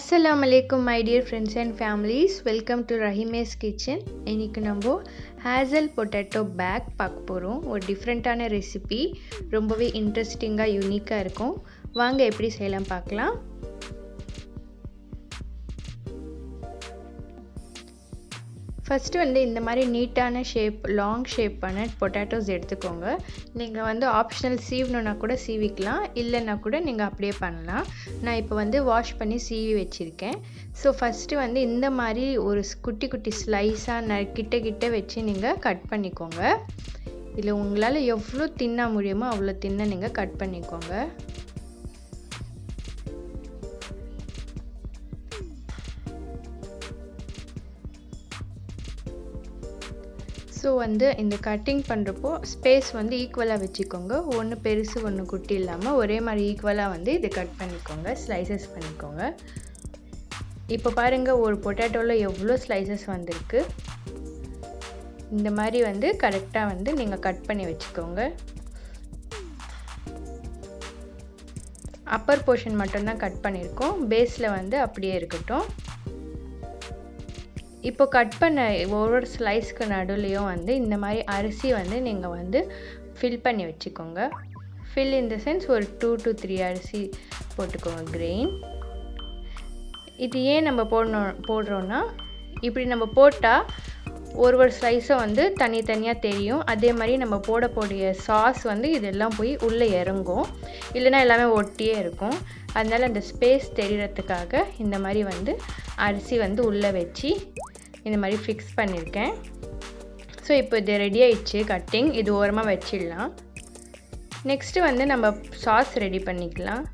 Assalamu alaikum my dear friends and families. Welcome to Rahimay's kitchen. இன்னைக்கு நம்ம hazel potato bag பார்க்க போறோம். ஒரு டிஃபரண்டான ரெசிபி, ரொம்பவே இன்ட்ரஸ்டிங்கா யூனிக்கா இருக்கும். வாங்க எப்படி செய்யலாம் பார்க்கலாம். ஃபர்ஸ்ட் இந்த மாதிரி நீட்டான ஷேப் லாங் ஷேப்பான பொட்டேட்டோஸ் எடுத்துக்கோங்க. நீங்கள் ஆப்ஷனல் சீவணுன்னா கூட சீவிக்கலாம், இல்லைன்னா கூட நீங்கள் அப்படியே பண்ணலாம். நான் இப்போ வாஷ் பண்ணி சீவி வச்சுருக்கேன். ஸோ ஃபஸ்ட்டு இந்த மாதிரி ஒரு குட்டி குட்டி ஸ்லைஸாக கிட்ட வச்சு நீங்கள் கட் பண்ணிக்கோங்க. இதில் உங்களால் எவ்வளோ தின்னா முடியுமோ அவ்வளோ தின்ன நீங்கள் கட் பண்ணிக்கோங்க. ஸோ இந்த கட்டிங் பண்ணுறப்போ ஸ்பேஸ் ஈக்குவலாக வச்சுக்கோங்க. ஒன்று பெருசு ஒன்று குட்டி இல்லாமல் ஒரே மாதிரி ஈக்குவலாக இது கட் பண்ணிக்கோங்க, ஸ்லைசஸ் பண்ணிக்கோங்க. இப்போ பாருங்கள், ஒரு பொட்டேட்டோவில் எவ்வளோ ஸ்லைசஸ் வந்திருக்கு. இந்த மாதிரி கரெக்டாக நீங்கள் கட் பண்ணி வச்சுக்கோங்க. அப்பர் போர்ஷன் மட்டும்தான் கட் பண்ணியிருக்கோம், பேஸில் அப்படியே இருக்கட்டும். இப்போ கட் பண்ண ஒவ்வொரு ஸ்லைஸ்க்கு நடுவுலையும் இந்த மாதிரி அரிசி நீங்கள் ஃபில் பண்ணி வச்சுக்கோங்க. ஃபில் இன் த சென்ஸ் ஒரு 2 to 3 அரிசி போட்டுக்கோங்க, கிரெயின். இது ஏன் நம்ம போடுறோன்னா, இப்படி நம்ம போட்டால் ஒரு ஸ்லைஸை தனித்தனியாக தெரியும். அதே மாதிரி நம்ம போடக்கூடிய சாஸ் இதெல்லாம் போய் உள்ளே இறங்கும், இல்லைன்னா எல்லாமே ஒட்டியே இருக்கும். அதனால் அந்த ஸ்பேஸ் தெரிகிறதுக்காக இந்த மாதிரி அரிசி உள்ளே வச்சு இந்த மாதிரி ஃபிக்ஸ் பண்ணியிருக்கேன். ஸோ இப்போ இது ரெடி ஆயிடுச்சு கட்டிங். இது ஓரமாக வச்சிடலாம். நெக்ஸ்ட்டு நம்ம சாஸ் ரெடி பண்ணிக்கலாம்.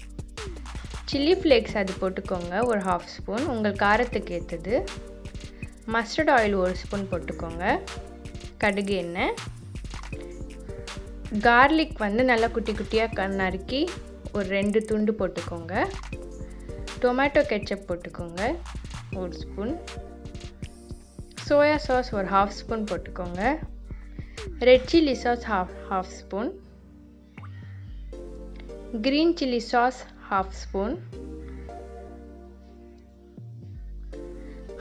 சில்லி ஃப்ளேக்ஸ் அது போட்டுக்கோங்க, ஒரு 1/2 ஸ்பூன், உங்கள் காரத்துக்கு ஏற்றது. மஸ்டர்ட் ஆயில் 1 ஸ்பூன் போட்டுக்கோங்க. கடுகு எண்ணெய். கார்லிக் நல்லா குட்டி குட்டியாக நறுக்கி ஒரு 2 துண்டு போட்டுக்கோங்க. டொமேட்டோ கெச்சப் போட்டுக்கோங்க 1 ஸ்பூன். சோயா சாஸ் ஒரு 1/2 ஸ்பூன் போட்டுக்கோங்க. Red chilli sauce 1/2 spoon. Green chilli sauce 1/2 spoon.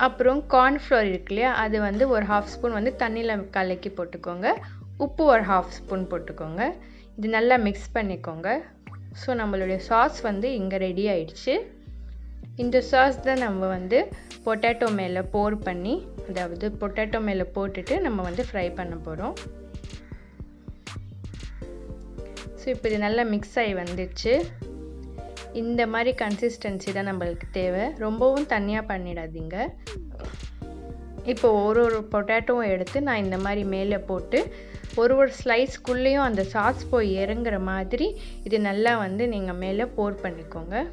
அப்புறம் கார்ன்ஃப்ளவர் இருக்கு இல்லையா, அது ஒரு 1/2 ஸ்பூன் தண்ணியில் கலக்கி போட்டுக்கோங்க. உப்பு ஒரு 1/2 ஸ்பூன் போட்டுக்கோங்க. இது நல்லா மிக்ஸ் பண்ணிக்கோங்க. ஸோ நம்மளுடைய சாஸ் இங்கே ரெடி ஆயிடுச்சு. இந்த சாஸ் தான் நம்ம பொட்டேட்டோ மேலே போர் பண்ணி, அதாவது பொட்டேட்டோ மேலே போட்டுட்டு நம்ம ஃப்ரை பண்ண போகிறோம். ஸோ இப்போ இது நல்லா மிக்ஸ் ஆகி வந்துடுச்சு. இந்த மாதிரி கன்சிஸ்டன்சி தான் நம்மளுக்கு தேவை, ரொம்பவும் தண்ணியாக பண்ணிடாதீங்க. இப்போ ஒரு பொட்டேட்டோவும் எடுத்து நான் இந்த மாதிரி மேலே போட்டு ஒரு ஸ்லைஸ்க்குள்ளேயும் அந்த சாஸ் போய் இறங்குற மாதிரி இது நல்லா நீங்கள் மேலே போர் பண்ணிக்கோங்க.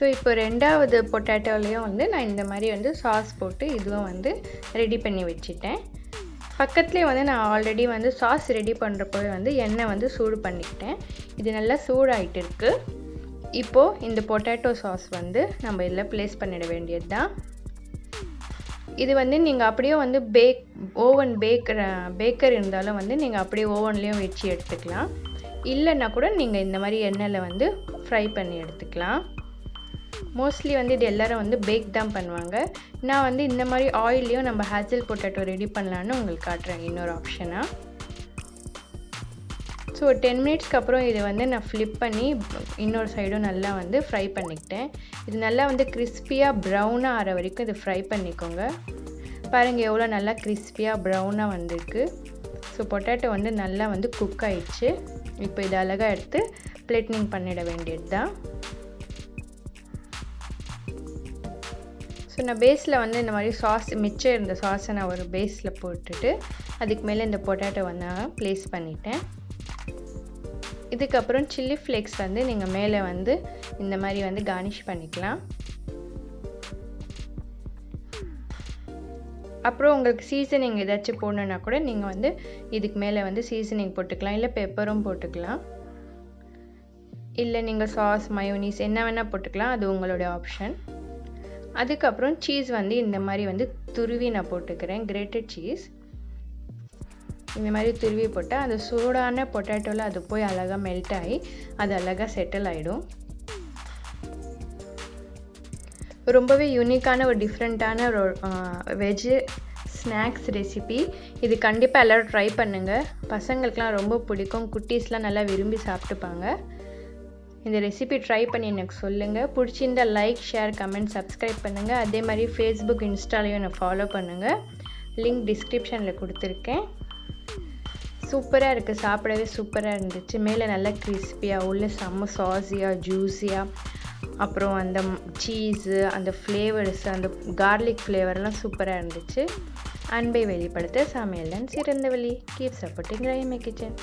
ஸோ இப்போ ரெண்டாவது பொட்டேட்டோலையும் நான் இந்த மாதிரி சாஸ் போட்டு இதுவும் ரெடி பண்ணி வச்சுட்டேன். பக்கத்துலேயே நான் ஆல்ரெடி சாஸ் ரெடி பண்ணுறப்போவே எண்ணெய் சூடு பண்ணிக்கிட்டேன். இது நல்லா சூடாகிட்டு இருக்குது. இப்போது இந்த பொட்டேட்டோ சாஸ் நம்ம இதில் ப்ளேஸ் பண்ணிட வேண்டியது தான். இது நீங்கள் அப்படியே ஓவன் பேக்கர் இருந்தாலும் நீங்கள் அப்படியே ஓவன்லேயும் வச்சு எடுத்துக்கலாம். இல்லைன்னா கூட நீங்கள் இந்த மாதிரி எண்ணெயில் ஃப்ரை பண்ணி எடுத்துக்கலாம். மோஸ்ட்லி இது எல்லோரும் பேக் தான் பண்ணுவாங்க. நான் இந்த மாதிரி ஆயிலையும் நம்ம ஹேசல் பொட்டேட்டோ ரெடி பண்ணலான்னு உங்களுக்கு காட்டுறேன் இன்னொரு ஆப்ஷனாக. ஸோ 10 மினிட்ஸ்க்கு அப்புறம் இதை நான் ஃப்ளிப் பண்ணி இன்னொரு சைடும் நல்லா ஃப்ரை பண்ணிக்கிட்டேன். இது நல்லா கிறிஸ்பியாக ப்ரௌனாக ஆகிற வரைக்கும் இது ஃப்ரை பண்ணிக்கோங்க. பாருங்கள் எவ்வளோ நல்லா கிறிஸ்பியாக ப்ரௌனாக வந்திருக்கு. ஸோ பொட்டேட்டோ நல்லா குக் ஆகிடுச்சு. இப்போ இது அழகாக எடுத்து பிளேட்னிங் பண்ணிட வேண்டியது தான். ஸோ நான் பேஸில் இந்த மாதிரி சாஸ் மிச்சம் இருந்த சாஸை நான் ஒரு பேஸில் போட்டுட்டு அதுக்கு மேலே இந்த பொட்டேட்டோ நான் ப்ளேஸ் பண்ணிட்டேன். இதுக்கப்புறம் சில்லி ஃப்ளேக்ஸ் நீங்கள் மேலே இந்த மாதிரி கார்னிஷ் பண்ணிக்கலாம். அப்புறம் உங்களுக்கு சீசனிங் ஏதாச்சும் போடணுன்னா கூட நீங்கள் வந்து இதுக்கு மேலே வந்து சீசனிங் போட்டுக்கலாம், இல்லை பெப்பரும் போட்டுக்கலாம், இல்லை நீங்கள் சாஸ் மயோனீஸ் என்ன வேணால் போட்டுக்கலாம், அது உங்களுடைய ஆப்ஷன். அதுக்கப்புறம் சீஸ் வந்து இந்த மாதிரி வந்து துருவி நான் போட்டுக்கிறேன், கிரேட்டட் சீஸ். இந்த மாதிரி துருவி போட்டால் அது சூடான பொட்டேட்டோவில் அது போய் அழகாக மெல்ட் ஆகி அது அழகாக செட்டில் ஆகிடும். ரொம்பவே யூனிக்கான ஒரு டிஃப்ரெண்ட்டான ஒரு வெஜ்ஜு ஸ்நாக்ஸ் ரெசிபி. இது கண்டிப்பாக எல்லோரும் ட்ரை பண்ணுங்கள். பசங்களுக்கெலாம் ரொம்ப பிடிக்கும், குட்டீஸ்லாம் நல்லா விரும்பி சாப்பிட்டுப்பாங்க. இந்த ரெசிபி ட்ரை பண்ணி எனக்கு சொல்லுங்கள். பிடிச்சிருந்தா லைக், ஷேர், கமெண்ட், சப்ஸ்கிரைப் பண்ணுங்கள். அதே மாதிரி ஃபேஸ்புக், இன்ஸ்டாலையும் என்னை ஃபாலோ பண்ணுங்கள். லிங்க் டிஸ்கிரிப்ஷனில் கொடுத்துருக்கேன். சூப்பராக இருக்குது, சாப்பிடவே சூப்பராக இருந்துச்சு. மேலே நல்லா கிறிஸ்பியாக, உள்ள செம்ம சாஸியாக, ஜூஸியாக, அப்புறம் அந்த சீஸு, அந்த ஃப்ளேவர்ஸ், அந்த கார்லிக் ஃப்ளேவர்லாம் சூப்பராக இருந்துச்சு. அன்பை வெளிப்படுத்த சமையல் தான் சிறந்த வழி. கீப் சப்போர்ட்டிங் ரஹிமை கிச்சன்.